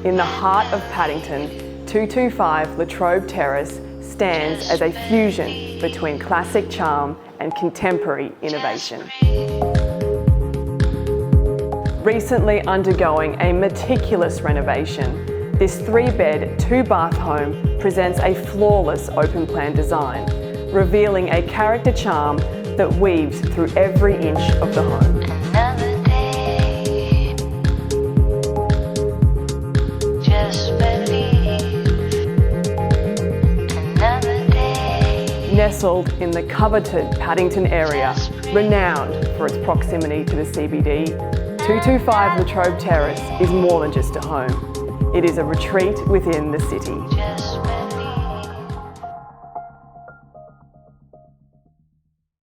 In the heart of Paddington, 225 Latrobe Terrace stands as a fusion between classic charm and contemporary innovation. Recently undergoing a meticulous renovation, this 3-bed, 2-bath home presents a flawless open-plan design, revealing a character charm that weaves through every inch of the home. Nestled in the coveted Paddington area, renowned for its proximity to the CBD, 225 Latrobe Terrace is more than just a home. It is a retreat within the city.